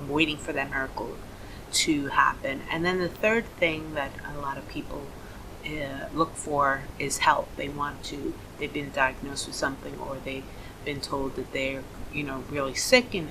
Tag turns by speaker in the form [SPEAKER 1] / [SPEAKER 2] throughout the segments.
[SPEAKER 1] waiting for that miracle to happen. And then the third thing that a lot of people look for is help. They've been diagnosed with something, or they've been told that they're, really sick, and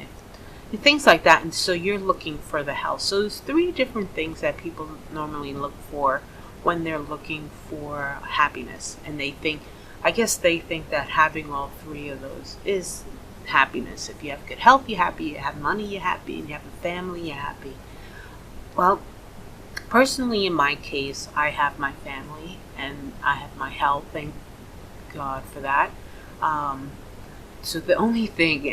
[SPEAKER 1] things like that. And so you're looking for the help. So there's three different things that people normally look for when they're looking for happiness. And they think that having all three of those is happiness. If you have good health, you're happy. You have money, you're happy. And you have a family, you're happy. Well, personally, in my case, I have my family and I have my health. Thank God for that. So the only thing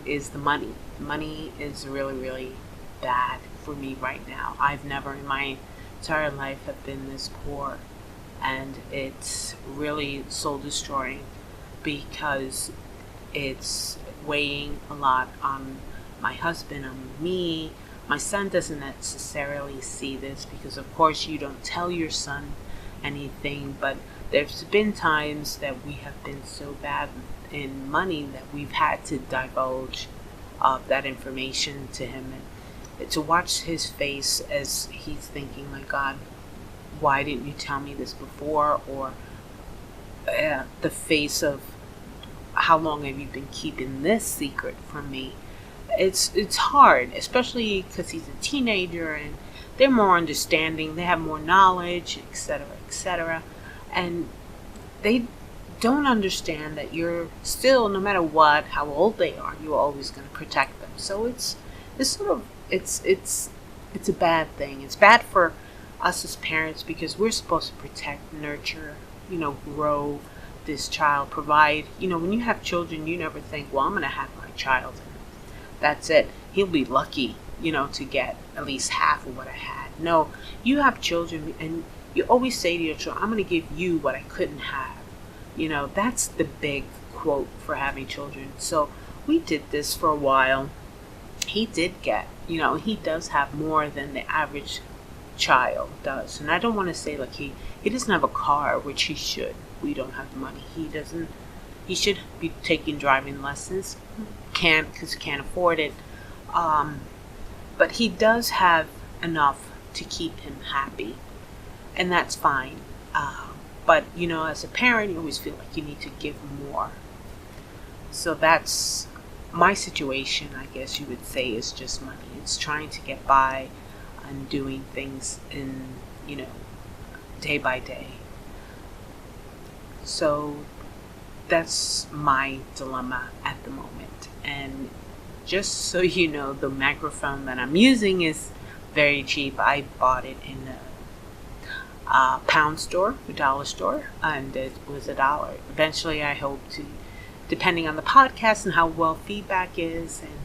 [SPEAKER 1] is the money. Money is really, really bad for me right now. I've never in my entire life have been this poor, and it's really soul destroying because it's weighing a lot on my husband, on me. My son doesn't necessarily see this because, of course, you don't tell your son anything, but there's been times that we have been so bad in money that we've had to divulge that information to him, and to watch his face as he's thinking, my God, why didn't you tell me this before? Or the face of, how long have you been keeping this secret from me? It's hard, especially because he's a teenager and they're more understanding, they have more knowledge, etc., etc. And they don't understand that you're still, no matter what, how old they are, you're always going to protect them. So it's a bad thing. It's bad for us as parents because we're supposed to protect, nurture, grow this child, provide. When you have children, you never think, well, I'm going to have my child and that's it. He'll be lucky, to get at least half of what I had. No, you have children and you always say to your children, I'm going to give you what I couldn't have. That's the big quote for having children. So we did this for a while. He did get, he does have more than the average child does. And I don't want to say like he doesn't have a car, which he should. We don't have the money. He should be taking driving lessons. Can't, because he can't afford it. But he does have enough to keep him happy. And that's fine. But, as a parent, you always feel like you need to give more. So that's my situation, I guess you would say, is just money. It's trying to get by and doing things in, day by day. So that's my dilemma at the moment. And just so you know, the microphone that I'm using is very cheap. I bought it in a pound store, a dollar store, and it was $1. Eventually, I hope to, depending on the podcast and how well feedback is, and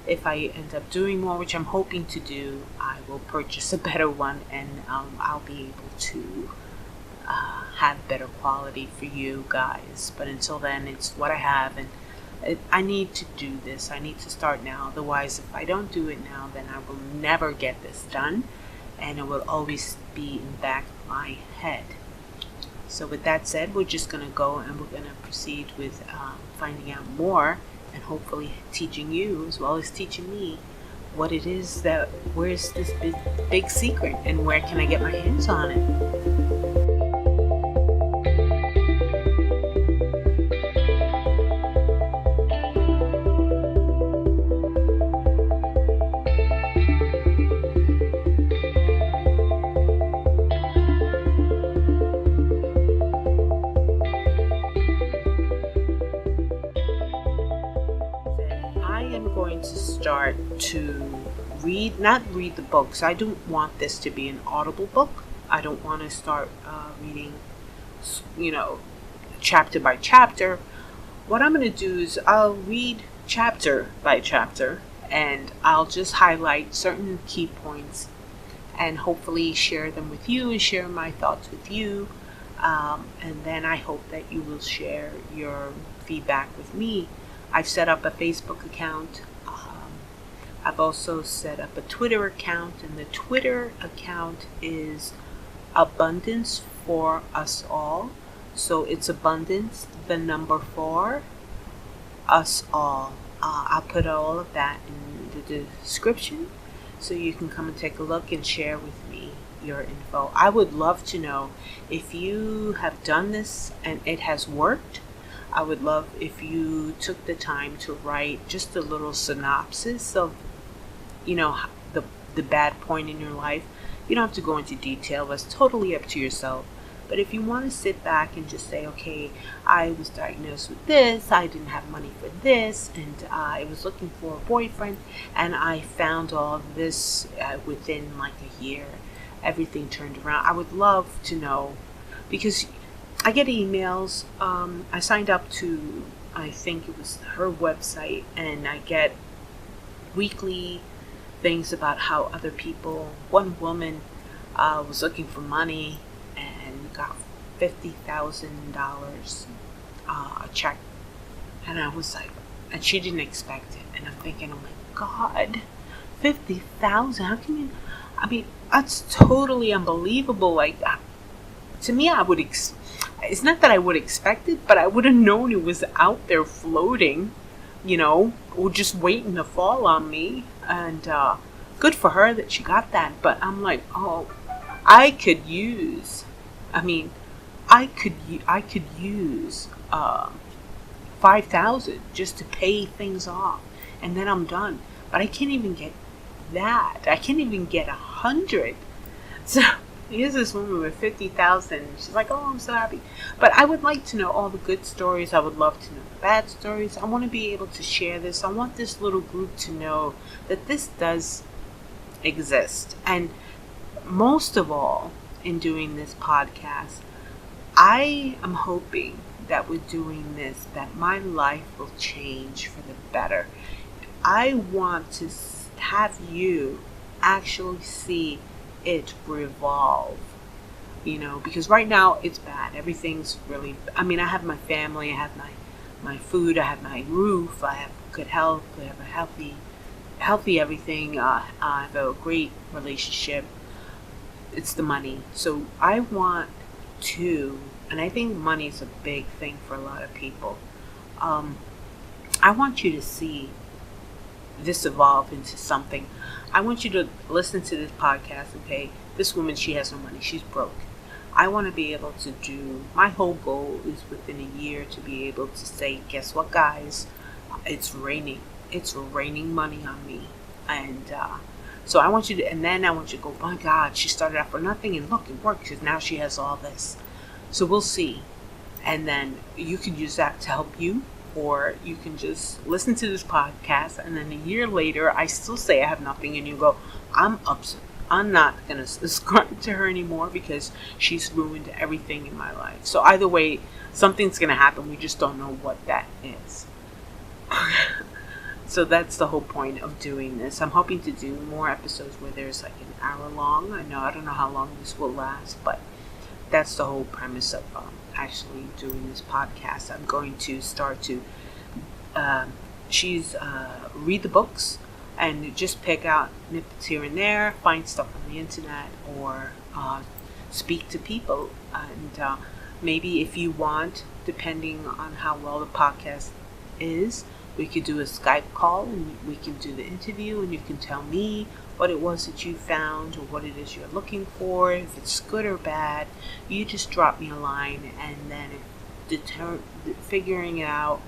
[SPEAKER 1] if I end up doing more, which I'm hoping to do, I will purchase a better one, and I'll be able to have better quality for you guys. But until then, it's what I have, and I need to do this. I need to start now. Otherwise, if I don't do it now, then I will never get this done, and it will always be in the back of my head. So with that said, we're just going to go and we're going to proceed with finding out more, and hopefully teaching you as well as teaching me what it is that, where's this big secret, and where can I get my hands on it. Start to not read the books. I don't want this to be an audible book. I don't want to start reading, chapter by chapter. What I'm going to do is I'll read chapter by chapter, and I'll just highlight certain key points and hopefully share them with you and share my thoughts with you. And then I hope that you will share your feedback with me. I've set up a Facebook account. I've also set up a Twitter account, and the Twitter account is Abundance for Us All. So it's Abundance, the number 4, Us All. I'll put all of that in in the description so you can come and take a look and share with me your info. I would love to know if you have done this and it has worked. I would love if you took the time to write just a little synopsis of, the bad point in your life. You don't have to go into detail. That's totally up to yourself. But if you want to sit back and just say, okay, I was diagnosed with this, I didn't have money for this, and I was looking for a boyfriend, and I found all of this within like a year. Everything turned around. I would love to know, because I get emails. I signed up to, I think it was her website, and I get weekly things about how other people, one woman was looking for money and got $50,000 a check. And I was like, and she didn't expect it. And I'm thinking, oh my God, 50,000? How can you? I mean, that's totally unbelievable. Like, to me, it's not that I would expect it, but I would have known it was out there floating, or just waiting to fall on me. And good for her that she got that. But I'm like, oh, I could use 5,000 just to pay things off, and then I'm done. But I can't even get that. I can't even get 100. So here's this woman with 50,000. She's like, oh, I'm so happy. But I would like to know all the good stories. I would love to know the bad stories. I want to be able to share this. I want this little group to know that this does exist. And most of all, in doing this podcast, I am hoping that with doing this, that my life will change for the better. I want to have you actually see it revolve, because right now it's bad. Everything's really, I have my family, I have my food, I have my roof, I have good health, I have a healthy everything, I have a great relationship. It's the money. So I want to, and I think money is a big thing for a lot of people. I want you to see this evolve into something. I want you to listen to this podcast and say, this woman, she has no money, she's broke. I want to be able to do, my whole goal is within a year to be able to say, guess what, guys? It's raining money on me. And so I want you to, and then I want you to go, my God, she started out for nothing, and look, it worked, because now she has all this. So we'll see. And then you can use that to help you, or you can just listen to this podcast, and then a year later, I still say I have nothing, and you go, I'm upset. I'm not going to subscribe to her anymore because she's ruined everything in my life. So either way, something's going to happen. We just don't know what that is. So that's the whole point of doing this. I'm hoping to do more episodes where there's like an hour long. I don't know how long this will last, but that's the whole premise of actually doing this podcast. I'm going to start to read the books and just pick out snippets here and there, find stuff on the internet, or speak to people. And maybe if you want, depending on how well the podcast is, we could do a Skype call and we can do the interview, and you can tell me what it was that you found or what it is you're looking for. If it's good or bad, you just drop me a line, and then figuring out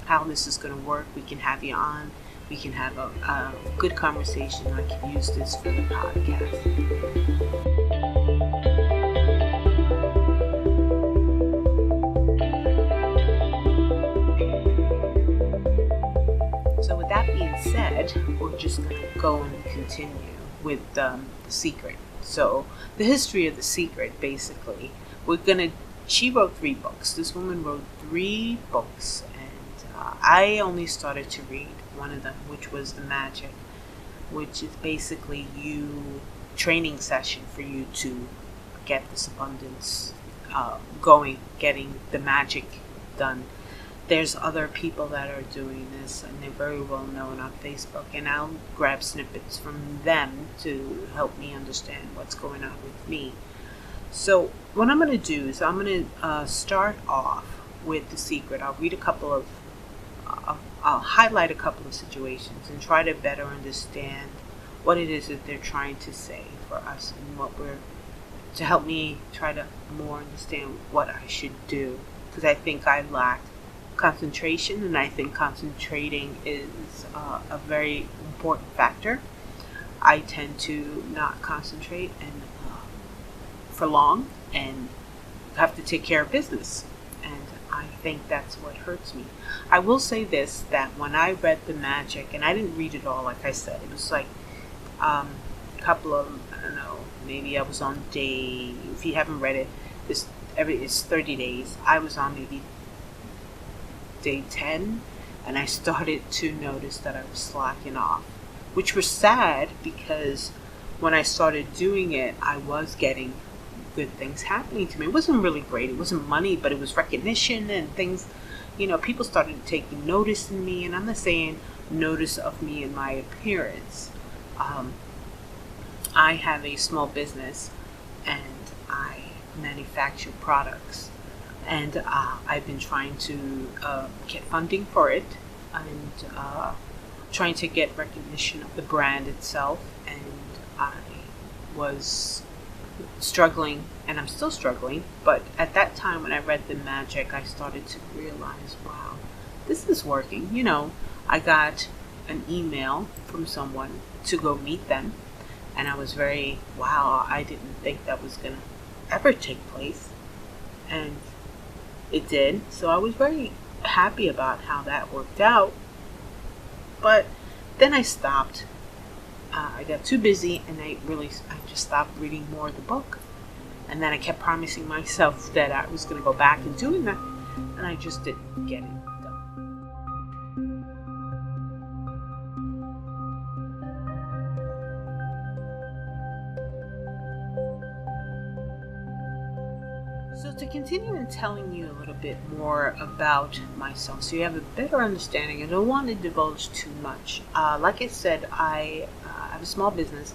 [SPEAKER 1] how this is going to work, we can have you on. We can have a good conversation. I can use this for the podcast. So with that being said, we're just going to go and continue with The Secret. So the history of The Secret, basically, she wrote 3 books. This woman wrote 3 books, and I only started to read one of them, which was The Magic, which is basically training session for you to get this abundance going, getting the magic done. There's other people that are doing this, and they're very well known on Facebook, and I'll grab snippets from them to help me understand what's going on with me. So what I'm going to do is I'm going to start off with The Secret. I'll read a couple of I'll highlight a couple of situations and try to better understand what it is that they're trying to say for us, and to help me try to more understand what I should do. Because I think I lack concentration, and I think concentrating is a very important factor. I tend to not concentrate and for long and have to take care of business, and I think that's what hurts me. I will say this, that when I read The Magic, and I didn't read it all, like I said, it was like a couple of, I don't know, maybe I was on day, if you haven't read it, it's 30 days. I was on maybe day 10, and I started to notice that I was slacking off, which was sad because when I started doing it, I was getting good things happening to me. It wasn't really great. It wasn't money, but it was recognition and things. People started taking notice in me, and I'm not saying notice of me and my appearance. I have a small business, and I manufacture products, and I've been trying to get funding for it, and trying to get recognition of the brand itself, and I was struggling, and I'm still struggling, but at that time when I read The Magic, I started to realize, wow, this is working. I got an email from someone to go meet them, and I was wow, I didn't think that was going to ever take place, and it did. So I was very happy about how that worked out, but then I stopped. I got too busy, and I just stopped reading more of the book. And then I kept promising myself that I was going to go back and doing that, and I just didn't get it done. So to continue in telling you a little bit more about myself, so you have a better understanding, I don't want to divulge too much. Like I said, I have a small business.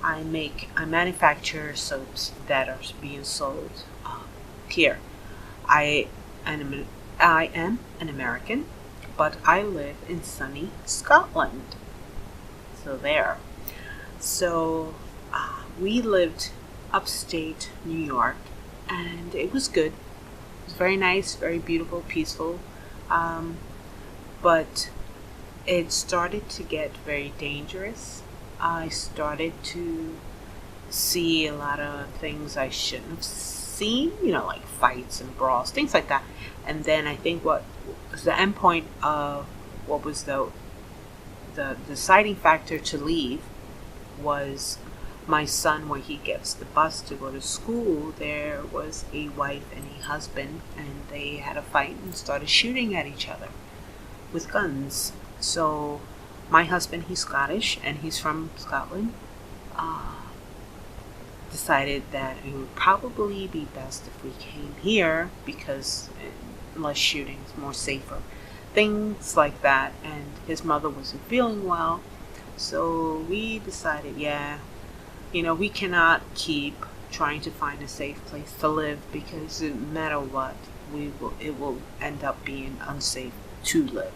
[SPEAKER 1] I manufacture soaps that are being sold here. I am an American, but I live in sunny Scotland. So there. So we lived upstate New York, and it was good. It was very nice, very beautiful, peaceful. But it started to get very dangerous. I started to see a lot of things I shouldn't have seen, like fights and brawls, things like that. And then I think what was the end point of what was the deciding factor to leave was my son, when he gets the bus to go to school, there was a wife and a husband, and they had a fight and started shooting at each other with guns. So my husband, he's Scottish, and he's from Scotland, decided that it would probably be best if we came here because less shooting is more safer. Things like that. And his mother wasn't feeling well, so we decided, we cannot keep trying to find a safe place to live, because no matter what, it will end up being unsafe to live.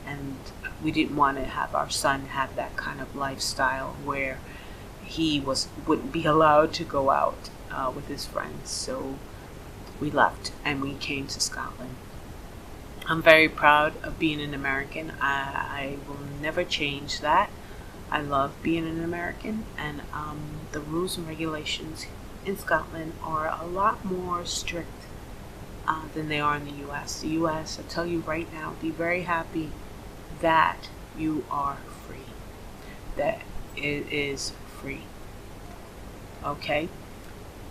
[SPEAKER 1] And we didn't want to have our son have that kind of lifestyle where he wouldn't be allowed to go out with his friends. So we left and we came to Scotland. I'm very proud of being an American. I will never change that. I love being an American, and the rules and regulations in Scotland are a lot more strict than they are in the U.S. The U.S., I tell you right now, be very happy that you are free, that it is free. Okay?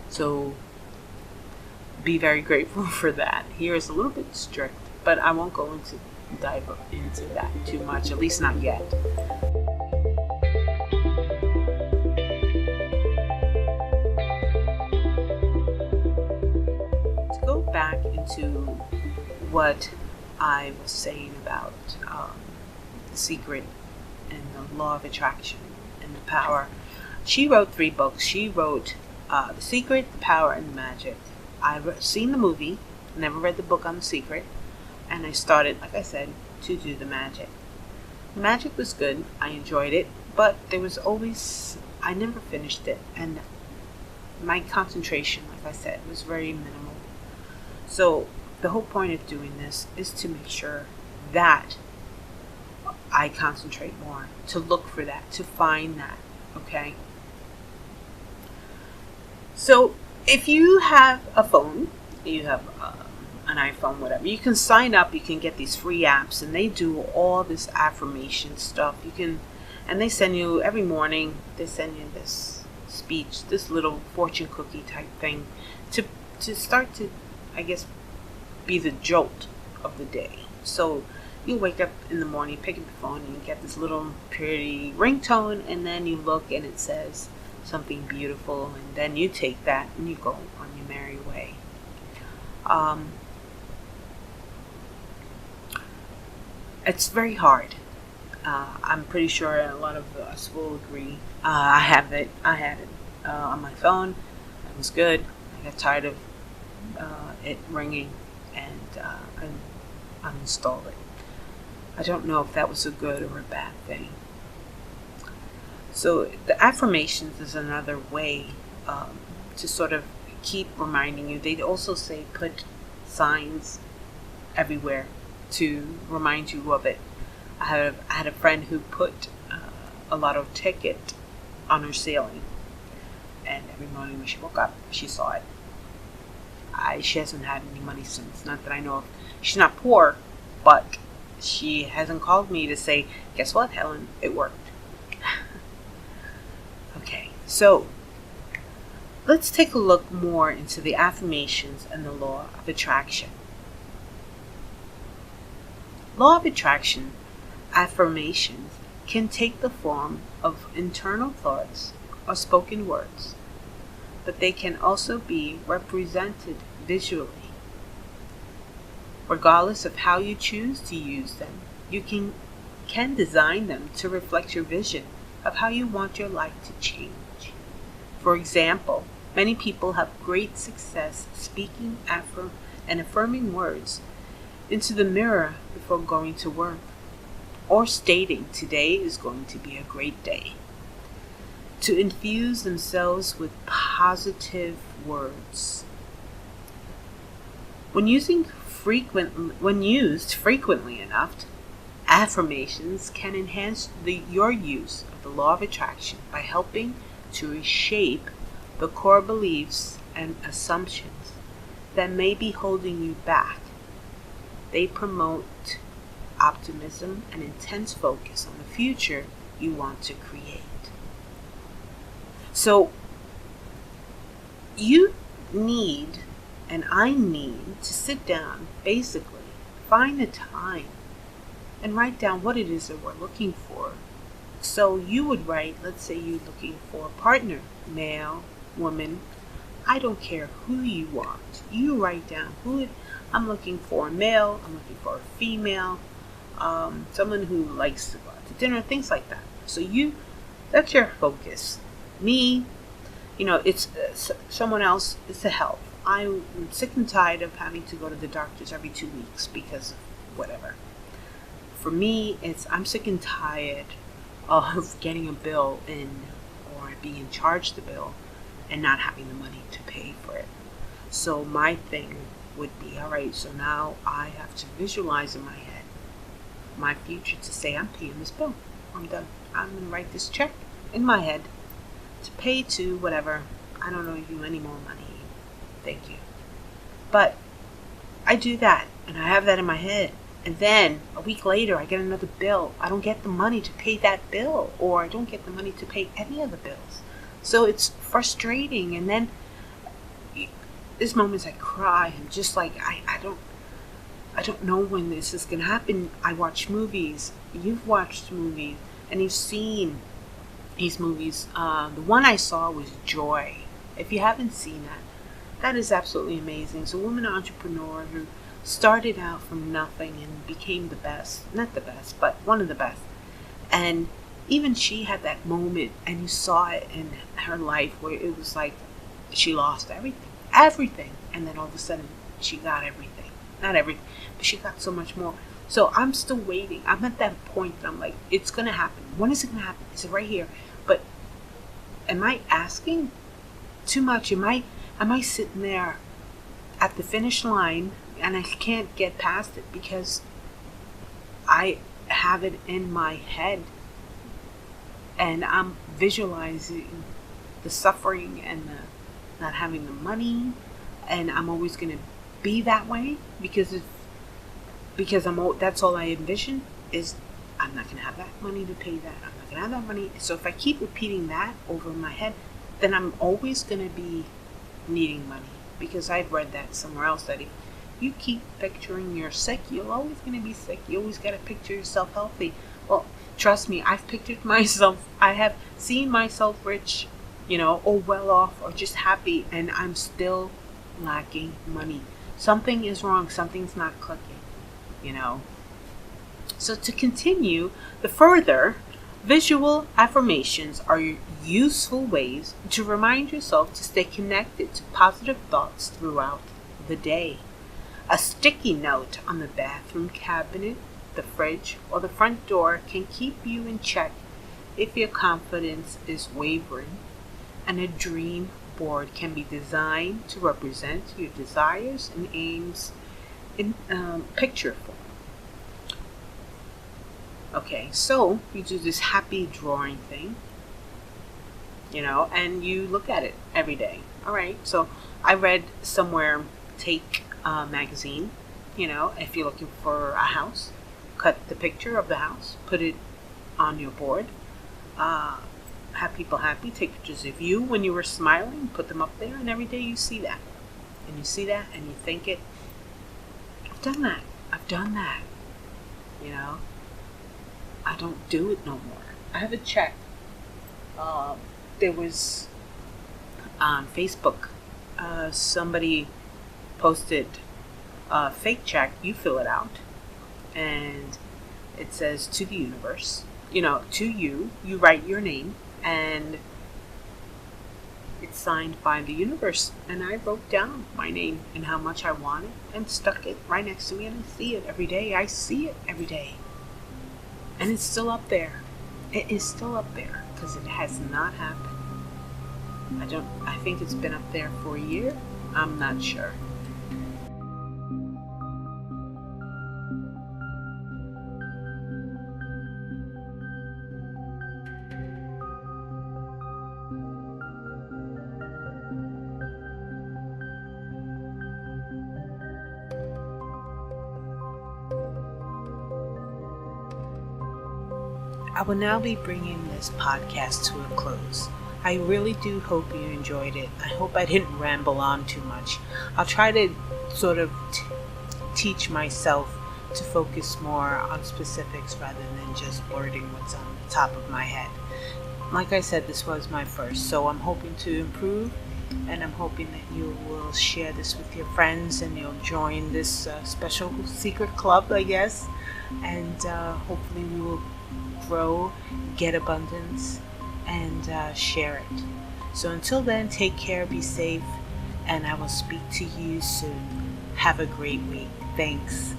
[SPEAKER 1] So be very grateful for that. Here is a little bit strict, but I won't dive into that too much, at least not yet. To go back into what I was saying about The Secret and the Law of Attraction and the Power. She wrote 3 books. She wrote The Secret, The Power, and The Magic. I've seen the movie, never read the book on The Secret, and I started, like I said, to do the magic. The magic was good. I enjoyed it, but there was always, I never finished it, and my concentration, like I said, was very minimal. So the whole point of doing this is to make sure that I concentrate more, to look for that, to find that, okay? So if you have a phone, you have an iPhone, whatever, you can sign up, you can get these free apps, and they do all this affirmation stuff. You can, and they send you, every morning, they send you this speech, this little fortune cookie type thing, to start to, I guess, be the jolt of the day. So you wake up in the morning, pick up the phone, and you get this little pretty ringtone, and then you look and it says something beautiful, and then you take that and you go on your merry way. It's very hard. I'm pretty sure a lot of us will agree. I had it on my phone. It was good. I got tired of it ringing, and I uninstalled it. I don't know if that was a good or a bad thing. So the affirmations is another way to sort of keep reminding you. They also say put signs everywhere to remind you of it. I had a friend who put a lotto ticket on her ceiling, and every morning when she woke up, she saw it. She hasn't had any money since. Not that I know of. She's not poor, but she hasn't called me to say, guess what, Helen? It worked. Okay, so let's take a look more into the affirmations and the law of attraction. Law of attraction affirmations can take the form of internal thoughts or spoken words, but they can also be represented visually. Regardless of how you choose to use them, you can design them to reflect your vision of how you want your life to change. For example, many people have great success speaking and affirming words into the mirror before going to work, or stating today is going to be a great day, to infuse themselves with positive words. When used frequently enough, affirmations can enhance your use of the law of attraction by helping to reshape the core beliefs and assumptions that may be holding you back. They promote optimism and intense focus on the future you want to create. So you need, and I need, to sit down, basically, find the time and write down what it is that we're looking for. So you would write, let's say you're looking for a partner, male, woman, I don't care who you want. You write down I'm looking for a male, I'm looking for a female, someone who likes to go out to dinner, things like that. So that's your focus. Me, it's someone else, it's the health. I'm sick and tired of having to go to the doctors every 2 weeks because of whatever. For me, I'm sick and tired of getting a bill in or being charged the bill and not having the money to pay for it. So my thing would be, all right, so now I have to visualize in my head my future to say, I'm paying this bill. I'm done. I'm going to write this check in my head to pay to whatever. I don't owe you any more money. Thank you. But I do that, and I have that in my head. And then a week later, I get another bill. I don't get the money to pay that bill, or I don't get the money to pay any of the bills. So it's frustrating. And then there's moments I cry. I'm just like, I don't know when this is going to happen. I watch movies. You've watched movies, and you've seen these movies. The one I saw was Joy. If you haven't seen that is absolutely amazing. It's a woman entrepreneur who started out from nothing and became the best. Not the best, but one of the best. And even she had that moment, and you saw it in her life where it was like she lost everything, and then all of a sudden she got everything. Not everything, but she got so much more. So I'm still waiting. I'm at that point that I'm like, it's going to happen. When is it going to happen? Is it right here? But am I asking too much? Am I sitting there at the finish line and I can't get past it because I have it in my head and I'm visualizing the suffering and the not having the money, and I'm always going to be that way because that's all I envision is I'm not going to have that money to pay that. I'm not going to have that money. So if I keep repeating that over in my head, then I'm always going to be needing money, because I'd read that somewhere else that if you keep picturing you're sick, you're always going to be sick. You always got to picture yourself healthy. Well, trust me, I've pictured myself. I have seen myself rich, or well off, or just happy, and I'm still lacking money. Something is wrong. Something's not clicking. So to continue, the further visual affirmations are useful ways to remind yourself to stay connected to positive thoughts throughout the day. A sticky note on the bathroom cabinet, the fridge, or the front door can keep you in check if your confidence is wavering, and a dream board can be designed to represent your desires and aims in picture form. Okay, so you do this happy drawing thing, and you look at it every day. All right, so I read somewhere, take a magazine, if you're looking for a house, cut the picture of the house, put it on your board, have people happy, take pictures of you when you were smiling, put them up there, and every day you see that. And you see that, and you think it, I've done that. I don't do it no more. I haven't checked. There was on Facebook, somebody posted a fake check. You fill it out, and it says to the universe, to you. You write your name, and it's signed by the universe. And I wrote down my name and how much I wanted, and stuck it right next to me, and I see it every day. And it's still up there. It is still up there because it has not happened. I think it's been up there for a year. I'm not sure. I will now be bringing this podcast to a close. I really do hope you enjoyed it. I hope I didn't ramble on too much. I'll try to sort of teach myself to focus more on specifics rather than just blurting what's on the top of my head. Like I said, this was my first, so I'm hoping to improve, and I'm hoping that you will share this with your friends and you'll join this special secret club, I guess, and hopefully we will grow, get abundance, and share it. So until then, take care, be safe, and I will speak to you soon. Have a great week. Thanks.